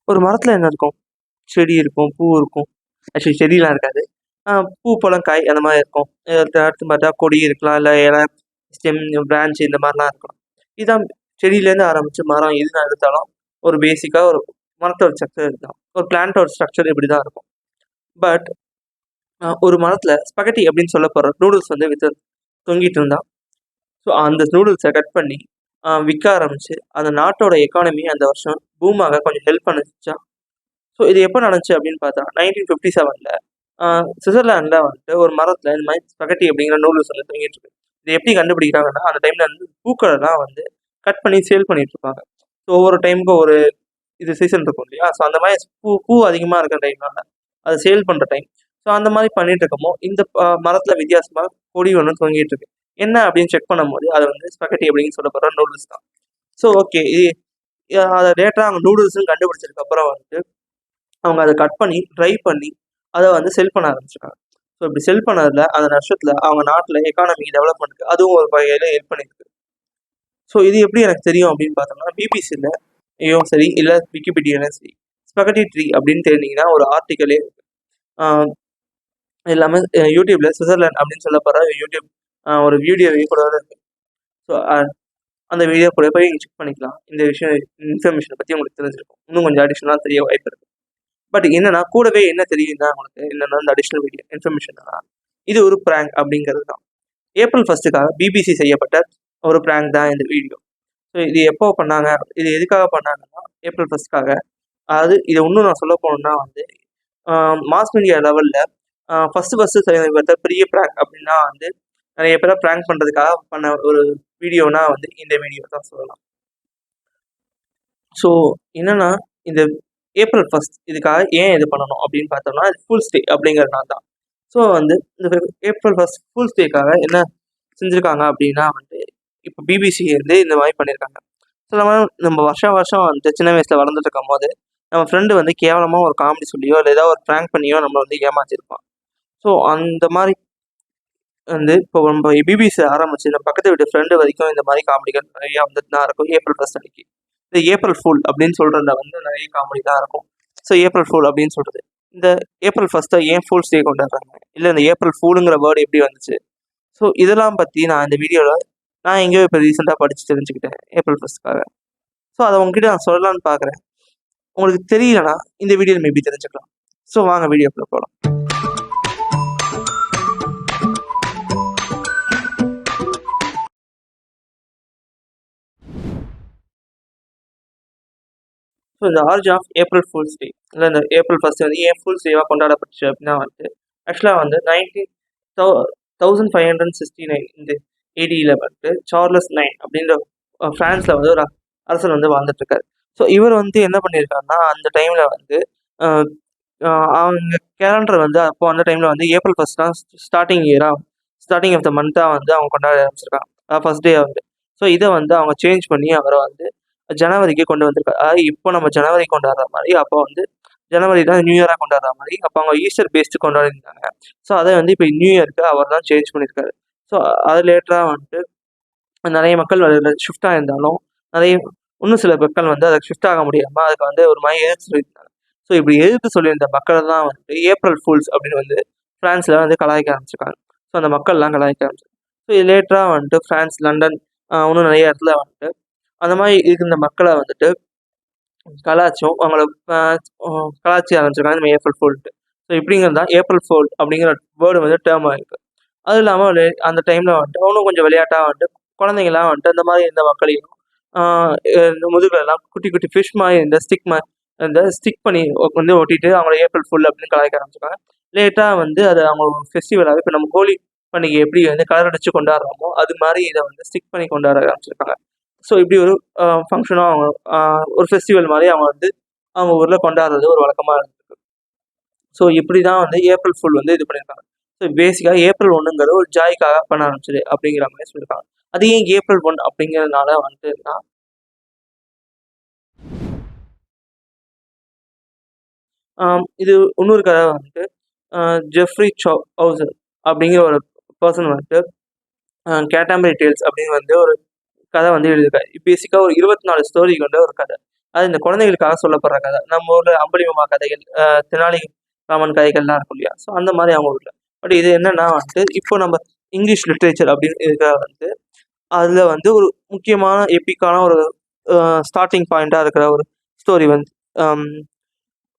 ஒரு மரத்தில் என்ன இருக்கும்? செடி இருக்கும், பூ இருக்கும். ஆக்சுவலி செடிலாம் இருக்காது. பூ, பழம், காய் அந்த மாரி இருக்கும். அடுத்து பார்த்தா கொடி இருக்கலாம், இல்ல இலை, ஸ்டெம், பிரான்ச் இந்த மாரிலாம் இருக்கலாம். இதான் செடியிலேருந்து ஆரம்பிச்சு மரம் எது எடுத்தாலும் ஒரு பேசிக்கா ஒரு மரத்தோட ஸ்ட்ரக்சர் இதுதான். ஒரு பிளான்ட்டோட ஸ்ட்ரக்சர் இப்படி தான் இருக்கும். பட் ஒரு மரத்துல ஸ்பகட்டி அப்படின்னு சொல்லப்படுற நூடுல்ஸ் வந்து தொங்கிட்டு இருந்தான். ஸோ அந்த நூடுல்ஸை கட் பண்ணி விற்க ஆரம்பிச்சு, அந்த நாட்டோட எக்கானமி அந்த வருஷம் பூம் ஆக கொஞ்சம் ஹெல்ப் பண்ணுச்சாம். ஸோ இது எப்போ நடந்துச்சு அப்படின்னு பார்த்தா 1957ல சுவிட்சர்லாண்டில் வந்துட்டு ஒரு மரத்தில் இந்த மாதிரி ஸ்பகட்டி அப்படிங்கிற நூடுல்ஸ் வந்து தொங்கிட்டு இருக்கு. இது எப்படி கண்டுபிடிக்கிறாங்கன்னா, அந்த டைம்ல வந்து பூக்களெல்லாம் வந்து கட் பண்ணி சேல் பண்ணிட்டு இருப்பாங்க. ஸோ ஒவ்வொரு டைமுக்கும் ஒரு இது சீசன் இருக்கும் இல்லையா? ஸோ அந்த மாதிரி பூ பூ அதிகமாக இருக்கிற டைம்னால அதை சேல் பண்ணுற டைம். ஸோ அந்த மாதிரி பண்ணிட்டு இருக்கமோ இந்த மரத்தில் வித்தியாசமாக கொடி ஒன்று தொங்கிட்டு இருக்கு. என்ன அப்படின்னு செக் பண்ணும்போது அது வந்து ஸ்பகட்டி அப்படின்னு சொல்லப்படுற நூடுல்ஸ் தான். ஸோ ஓகே, அதை லேட்டராக அவங்க நூடுல்ஸ்ன்னு கண்டுபிடிச்சதுக்கப்புறம் வந்து அவங்க அதை கட் பண்ணி ட்ரை பண்ணி அதை வந்து செல் பண்ண ஆரம்பிச்சிருக்காங்க. ஸோ இப்படி செல் பண்ணதில் அந்த வருஷத்தில் அவங்க நாட்டில் எக்கானமி டெவலப்மெண்ட்டுக்கு அதுவும் ஒரு வகையில் ஹெல்ப் பண்ணியிருக்கு. ஸோ இது எப்படி எனக்கு தெரியும் அப்படின்னு பார்த்தோம்னா, பிபிசியில் சரி, இல்லை விக்கிபீடியாலையும் சரி, ஸ்பகட்டி ட்ரீ அப்படின்னு தெரிஞ்சிங்கன்னா ஒரு ஆர்டிக்கலே இருக்கு. எல்லாமே யூடியூப்ல சுவிட்சர்லாண்ட் அப்படின்னு சொல்லப்படுற யூடியூப் ஒரு வீடியோவே கூட இருக்கு. ஸோ அந்த வீடியோ கூட போய் செக் பண்ணிக்கலாம். இந்த இன்ஃபர்மேஷனை பற்றி உங்களுக்கு தெரிஞ்சிருக்கும். இன்னும் கொஞ்சம் அடிஷ்னலாக தெரிய வாய்ப்பு இருக்கு. பட் என்னன்னா கூடவே என்ன தெரியுதுன்னா உங்களுக்கு என்னன்னா இந்த அடிஷ்னல் வீடியோ இன்ஃபர்மேஷன் இது ஒரு பிராங்க் அப்படிங்கிறது தான். ஏப்ரல் 1க்காக பிபிசி செய்யப்பட்ட ஒரு பிராங்க் தான் இந்த வீடியோ. ஸோ இது எப்போ பண்ணாங்க, இது எதுக்காக பண்ணாங்கன்னா ஏப்ரல் 1க்காக. அதாவது இதை இன்னும் நான் சொல்ல போனோம்னா வந்து மாஸ் மீடியா லெவலில் ஃபஸ்ட்டு செய்யப்பட்ட பெரிய பிராங்க் அப்படின்னா வந்து நிறைய பேரை பிராங்க் பண்ணுறதுக்காக பண்ண ஒரு வீடியோனா வந்து இந்த வீடியோ தான் சொல்லலாம். ஸோ என்னன்னா இந்த ஏப்ரல் 1 இதுக்காக ஏன் இது பண்ணணும் அப்படின்னு பார்த்தோம்னா இது ஃபுல்ஸ் டே அப்படிங்கிறதுனால தான். ஸோ வந்து இந்த ஏப்ரல் 1 ஃபுல்ஸ் டேக்காக என்ன செஞ்சுருக்காங்க அப்படின்னா வந்து இப்போ பிபிசி வந்து இந்த மாதிரி பண்ணியிருக்காங்க. ஸோ நம்ம வருஷம் வந்து சின்ன வயசில் வளர்ந்துட்டு இருக்கும் போது நம்ம ஃப்ரெண்டு வந்து கேவலமாக ஒரு காமெடி சொல்லியோ இல்லை ஏதாவது ஒரு ப்ராங்க் பண்ணியோ நம்மளை வந்து ஏமாற்றிருப்பான். ஸோ அந்த மாதிரி வந்து இப்போ நம்ம பிபிசி ஆரம்பிச்சு நம்ம பக்கத்து வீட்டு ஃப்ரெண்டு வரைக்கும் இந்த மாதிரி காமெடிகள் நிறையா வந்துட்டு தான் இருக்கும் ஏப்ரல் 1 அன்னைக்கு. இந்த ஏப்ரல் ஃபுல் அப்படின்னு சொல்கிறதுல வந்து நிறைய காமெடி தான் இருக்கும். ஸோ ஏப்ரல் ஃபுல் அப்படின்னு சொல்கிறது இந்த ஏப்ரல் 1 ஏன் ஃபுல்ஸ் டே கொண்டாடுறாங்க, இல்லை இந்த ஏப்ரல் ஃபுல்லுங்கிற வேர்டு எப்படி வந்துச்சு, ஸோ இதெல்லாம் பற்றி நான் இந்த வீடியோவில் நான் எங்கேயோ இப்போ ரீசெண்டாக படித்து தெரிஞ்சுக்கிட்டேன் ஏப்ரல் 1க்காக. ஸோ அதை உங்ககிட்ட நான் சொல்லலான்னு பார்க்குறேன். உங்களுக்கு தெரியலனா இந்த வீடியோ மேபி தெரிஞ்சுக்கலாம். ஸோ வாங்க வீடியோக்குள்ள போகலாம். ஸோ இந்த ஆர்ஜ் ஆஃப் ஏப்ரல் ஃபுல்ஸ் டே இல்லை இந்த ஏப்ரல் 1 வந்து ஏன் ஃபுல்ஸ் டேவாக கொண்டாடப்பட்டுச்சு அப்படின்னா வந்து ஆக்சுவலாக வந்து 1569 இந்த ஏடியில் வந்துட்டு சார்லஸ் 9 அப்படின்ற ஃப்ரான்ஸில் வந்து ஒரு அரசர் வந்து வாழ்ந்துட்டுருக்காரு. ஸோ இவர் வந்து என்ன பண்ணியிருக்காருன்னா அந்த டைமில் வந்து அவங்க கேலண்டர் வந்து அப்போ அந்த டைமில் வந்து ஏப்ரல் 1 தான் ஸ்டார்டிங் ஆஃப் த மந்த்தாக வந்து அவங்க கொண்டாட ஆரம்பிச்சிருக்காங்க. ஃபர்ஸ்ட் டே வந்து. ஸோ இதை வந்து அவங்க சேஞ்ச் பண்ணி அவரை வந்து ஜனவரிக்கு கொண்டு வந்திருக்காரு. அதாவது இப்போ நம்ம ஜனவரி கொண்டாடுற மாதிரி அப்போ வந்து ஜனவரி தான் நியூ இயராக கொண்டாடுற மாதிரி அப்போ அவங்க ஈஸ்டர் பேஸ்டு கொண்டாடிருந்தாங்க. ஸோ அதை வந்து இப்போ நியூ இயருக்கு அவர் தான் சேஞ்ச் பண்ணியிருக்காரு. ஸோ அது லேட்டராக வந்துட்டு நிறைய மக்கள் ஷிஃப்ட் ஆகியிருந்தாலும் இன்னும் சில மக்கள் வந்து அதுக்கு ஷிஃப்ட் ஆக முடியாமல் அதுக்கு வந்து ஒரு மாதிரி எதிர்த்து சொல்லியிருந்தாங்க. ஸோ இப்படி எதிர்த்து சொல்லியிருந்த மக்களை தான் வந்து ஏப்ரல் ஃபுல்ஸ் அப்படின்னு வந்து ஃப்ரான்ஸில் வந்து கலாய்க்க ஆரம்பிச்சிருக்காங்க. ஸோ அந்த மக்கள்லாம் கலாய்க்க ஆரம்பிச்சிருக்காங்க. ஸோ இது லேட்டராக வந்துட்டு ஃப்ரான்ஸ், லண்டன் இன்னும் நிறைய இடத்துல வந்துட்டு அந்த மாதிரி இருந்த மக்களை வந்துட்டு கலாச்சும் அவங்கள கலாச்சி ஆரம்பிச்சிருக்காங்க இந்த ஏப்ரல் ஃபுல்ட்டு. ஸோ இப்படிங்கிறது தான் ஏப்ரல் ஃபுல் அப்படிங்கிற வேர்டு வந்து டேர்ம் ஆகிருக்கு. அதுவும் இல்லாமல் அந்த டைமில் வந்துட்டு இன்னும் கொஞ்சம் விளையாட்டாக வந்துட்டு குழந்தைங்களாம் வந்துட்டு இந்த மாதிரி இந்த மக்களையும் இந்த முதுகுலெல்லாம் குட்டி குட்டி ஃபிஷ் மாதிரி இந்த ஸ்டிக் பண்ணி வந்து ஒட்டிட்டு அவங்கள ஏப்ரல் ஃபுல் அப்படின்னு கலாய்க்க ஆரம்பிச்சிருக்காங்க. லேட்டாக வந்து அது அவங்க ஃபெஸ்டிவலாகவே இப்போ நம்ம ஹோலி பண்டிகை எப்படி வந்து கலர் அடித்து கொண்டாடுறோமோ அது மாதிரி இதை வந்து ஸ்டிக் பண்ணி கொண்டாட ஆரம்பிச்சிருக்காங்க. ஸோ இப்படி ஒரு ஃபங்க்ஷனாக அவங்க ஒரு ஃபெஸ்டிவல் மாதிரி அவங்க வந்து அவங்க ஊரில் கொண்டாடுறது ஒரு வழக்கமாக இருந்திருக்கு. ஸோ இப்படி தான் வந்து ஏப்ரல் ஃபுல் வந்து இது பண்ணியிருக்காங்க. ஸோ பேசிக்காக ஏப்ரல் 1ங்கிறது ஒரு ஜாய்க்காக பண்ண ஆரம்பிச்சது அப்படிங்கிற மாதிரி சொல்லியிருக்காங்க. அது ஏன் ஏப்ரல் 1 அப்படிங்கிறதுனால வந்துட்டுன்னா இது இன்னொரு கதை வந்துட்டு ஜெஃப்ரி ஹவுசர் அப்படிங்கிற ஒரு பர்சன் வந்துட்டு கேட்டாம்பரி டேல்ஸ் அப்படின்னு வந்து ஒரு கதை வந்து எழுதியிருக்காரு. பேசிக்காக ஒரு 24 ஸ்டோரி கொண்ட ஒரு கதை. அது இந்த குழந்தைகளுக்காக சொல்லப்படுற கதை. நம்ம ஊர்ல அம்புலிமாமா கதைகள், தெனாலி ராமன் கதைகள்லாம் இருக்கும் இல்லையா? ஸோ அந்த மாரி அவங்க ஊர்ல. பட் இது என்னன்னா வந்துட்டு, இப்போ நம்ம இங்கிலீஷ் லிட்ரேச்சர் அப்படின்னு இருக்கிற வந்து, அதுல வந்து ஒரு முக்கியமான எபிக்கான ஒரு ஸ்டார்ட்டிங் பாயிண்ட்டா இருக்கிற ஒரு ஸ்டோரி வந்து அம்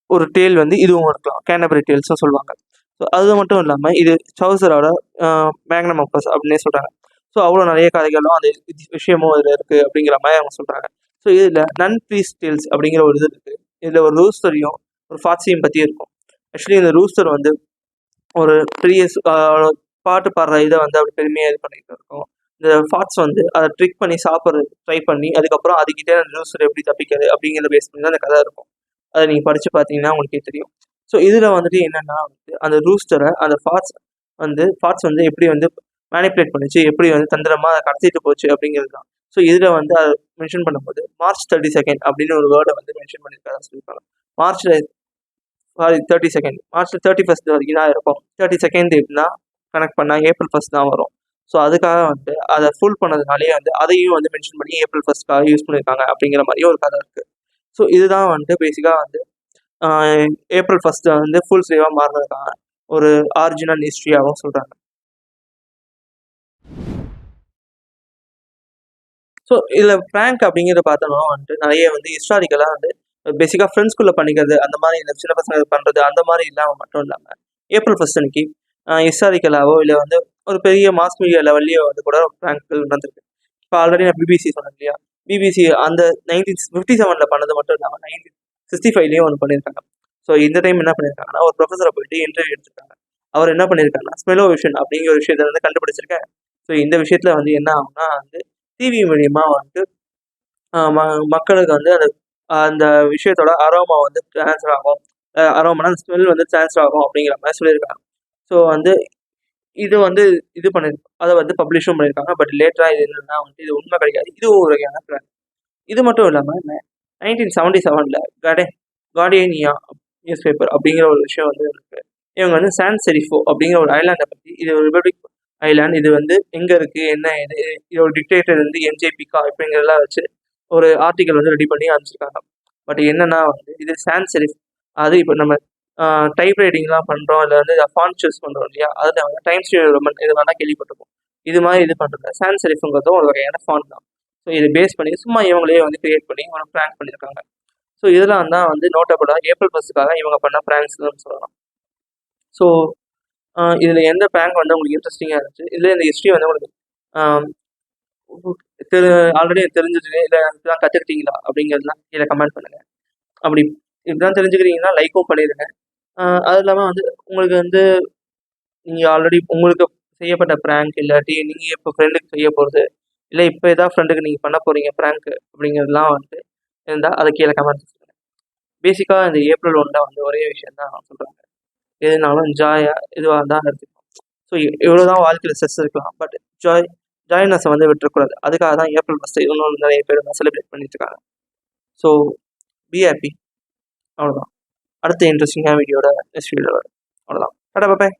ஒரு டேல் வந்து இதுவும் இருக்கலாம். கேன்டர்பரி டேல்ஸ்ன்னு சொல்லுவாங்க. ஸோ அது மட்டும் இல்லாம, இது சௌசரோட மேக்னம் ஆப்பஸ் அப்படின்னே சொல்றாங்க. ஸோ அவ்வளோ நெறைய கதைகளும் அந்த விஷயமும் இதுல இருக்கு அப்படிங்கிற மாரி அவங்க சொல்றாங்க. ஸோ இதுல நன் ப்ளீஸ் டேல்ஸ் அப்படிங்கிற ஒரு இது இருக்கு. இதுல ஒரு ரூஸ்டரையும், ஒரு ஃபாக்ஸையும் பத்தி இருக்கும். ஆக்சுவலி இந்த ரூஸ்டர் வந்து ஒரு பெரிய பாட்டு பாடுற இத வந்து அப்படி பெருமையா இது பண்ணிட்டு இருக்கும். இந்த ஃபாக்ஸ் வந்து அத ட்ரிக் பண்ணி சாப்பிடுறதுக்கு ட்ரை பண்ணி, அதுக்கப்புறம் அதுகிட்ட அந்த ரூஸ்டர் எப்படி தப்பிக்கிறது அப்படிங்கிறத பேஸ் பண்ணி தான் அந்த கதை இருக்கும். அத நீங்க படிச்சு பார்த்தீங்கன்னா உங்களுக்கே தெரியும். ஸோ இதுல வந்துட்டு என்னன்னா வந்து, அந்த ரூஸ்டர அந்த ஃபாக்ஸ் வந்து எப்படி வந்து மேனிபுலேட் பண்ணுச்சு, எப்படி வந்து தந்திரமா அத கடத்திட்டு போச்சு அப்படிங்கிறது தான். ஸோ இதுல வந்து அத மென்ஷன் பண்ணும்போது, மார்ச் 32 அப்படின்னு ஒரு வேர்ட வந்து மென்ஷன் பண்ணியிருக்காங்கன்னு சொல்லியிருக்காங்க. மார்ச்ல சாரி 32 மார்ச் 31 வரைக்கும் தான் இருக்கும். 32 எப்படின்னா கனெக்ட் பண்ணா ஏப்ரல் 1 தான் வரும். ஸோ அதுக்காக வந்து அத ஃபுல் பண்ணதுனாலேயே வந்து அதையும் வந்து மென்ஷன் பண்ணி ஏப்ரல் 1க்காக யூஸ் பண்ணியிருக்காங்க அப்படிங்கிற மாரி ஒரு கதை இருக்கு. ஸோ இதுதான் வந்து பேசிக்கா வந்து ஆ ஏப்ரல் 1 வந்து ஃபுல்ஸ் டேவா மாறுனதுக்கான ஒரு ஆரிஜினல் ஹிஸ்டரியாவும் சொல்றாங்க. ஸோ இதுல பிராங்க் அப்படிங்கிறத பார்த்தோம்னா வந்துட்டு நெறைய வந்து ஹிஸ்டாரிக்கலா வந்து பேசிக்கா ஃப்ரெண்ட்ஸ்குள்ள பண்ணிக்கிறது, அந்த மாரி இந்த சின்ன பசங்க பண்றது, அந்த மாரி இல்லாம மட்டும் இல்லாம, ஏப்ரல் 1 அன்னைக்கு ஹிஸ்டாரிக்கலாவோ இல்ல வந்து ஒரு பெரிய மாஸ் மீடியா லெவல்லயோ வந்து கூட பிராங்க்கள் நடந்திருக்கு. இப்ப ஆல்ரெடி நான் பிபிசி சொன்னேன் இல்லையா? பிபிசி அந்த 1957ல பண்ணது மட்டும் இல்லாம 1965லயும் ஒண்ணு பண்ணியிருக்காங்க. ஸோ இந்த டைம் என்ன பண்ணியிருக்காங்கன்னா, ஒரு ப்ரொஃபஸர போயிட்டு இன்டர்வியூ எடுத்திருக்காங்க. அவர் என்ன பண்ணியிருக்காருன்னா, ஸ்மெலோவிஷன் அப்படிங்கிற ஒரு விஷயத்த வந்து கண்டுபிடிச்சிருக்கேன். ஸோ இந்த விஷயத்துல வந்து என்ன ஆகும்னா வந்து, டிவி மூலியமா வந்து அ ம மக்களுக்கு வந்து அந்த அந்த விஷயத்தோட அரோமா வந்து ட்ரான்ஸ்ஃபர் ஆகும். அரோமானா ஸ்மெல் வந்து ட்ரான்ஸ்ஃபர் ஆகும் அப்படிங்கிற மாரி சொல்லியிருக்காங்க. ஸோ வந்து இது வந்து இது பண்ணியிருக்கோம். அத வந்து பப்ளிஷும் பண்ணியிருக்காங்க. பட் லேட்டரா இது என்னன்னா வந்து இது உண்மை கிடையாது. இதுவும் ஒரு வகையான பிராண்ட். இது மட்டும் இல்லாம 1977ல கார்டியனியா நியூஸ் பேப்பர் அப்படிங்கிற ஒரு விஷயம் வந்து இருக்கு. இவங்க வந்து சான் செரிஃபோ அப்படிங்கிற ஒரு ஐலாண்ட பத்தி இது ஒரு ரிபப்ளிக் ஐலாண்ட். இது வந்து எங்க இருக்கு? என்ன இது? இதோட டிக்டேட்டர் வந்து எம்ஜே பிகா இப்படிங்கிறதெல்லாம் வச்சு ஒரு ஆர்டிக்கிள் வந்து ரெடி பண்ணி அனுப்பிச்சிருக்காங்க. பட் என்னன்னா வந்து இது சான் செரிஃப் அது இப்ப நம்ம டைப் ரைட்டிங்லாம் பண்றோம். இல்ல வந்து ஃபாண்ட் சூஸ் பண்றோம் இல்லையா? அதுல வந்து டைம்ஸ் நியூ ரோமன் இது வேணா கேள்விப்பட்டிருப்போம். இது மாரி இது பண்றது சான் செரிஃப்ங்கிறதும் ஒரு வகையான ஃபாண்ட் தான். ஸோ இத பேஸ் பண்ணி சும்மா இவங்களே வந்து கிரியேட் பண்ணி ஒரு பிராங்க் பண்ணியிருக்காங்க. ஸோ இதெல்லாம் தான் வந்து நோட்டபுளா ஏப்ரல் 1க்காக இவங்க பண்ண பிராங்க்ஸ்ன்னு சொல்லலாம். ஸோ இதுல எந்த பிராங்க் வந்து உங்களுக்கு இன்ட்ரஸ்டிங்கா இருந்துச்சு? இல்ல இந்த ஹிஸ்டரி வந்து உங்களுக்கு ஆ தெரு ஆல்ரெடி தெரிஞ்சுச்சு இல்ல இப்பதான் கத்துக்கிட்டீங்களா? அப்படிங்கிறதுலாம் கீழ கமெண்ட் பண்ணுங்க. அப்படி இப்படிதான் தெரிஞ்சுக்கிறீங்கன்னா லைக்கும் பண்ணிருங்க. அது இல்லாம வந்து உங்களுக்கு வந்து நீங்க ஆல்ரெடி உங்களுக்கு செய்யப்பட்ட பிராங்க் இல்லாட்டி நீங்க இப்ப ஃப்ரெண்டுக்கு செய்ய போறது, இல்ல இப்ப ஏதாவது ஃப்ரெண்டுக்கு நீங்க பண்ண போறீங்க பிராங்க் அப்படிங்கிறதெல்லாம் வந்து இருந்தா அத கீழ கமெண்ட் பண்ணுங்க. பேசிக்கா இந்த ஏப்ரல் 1 வந்து ஒரே விஷயம் தான் சொல்றாங்க. எதுனாலும் ஜாயா இதுவா தான் எடுத்துக்கணும். ஸோ இவ்வளோதான் வாழ்க்கையில ஸ்ட்ரெஸ் இருக்கலாம். பட் ஜாய்னஸ வந்து விட்டுறக்கூடாது. அதுக்காக தான் ஏப்ரல் 1 இன்னும் நெறைய பேர் வந்து செலிப்ரேட் பண்ணிட்டு இருக்காங்க. ஸோ பி ஹேப்பி அவ்வளோதான். அடுத்த இன்ட்ரஸ்டிங்கான வீடியோட நெக்ஸ்ட் வீடியோல வரும். அவ்வளோதான். Tata bye bye.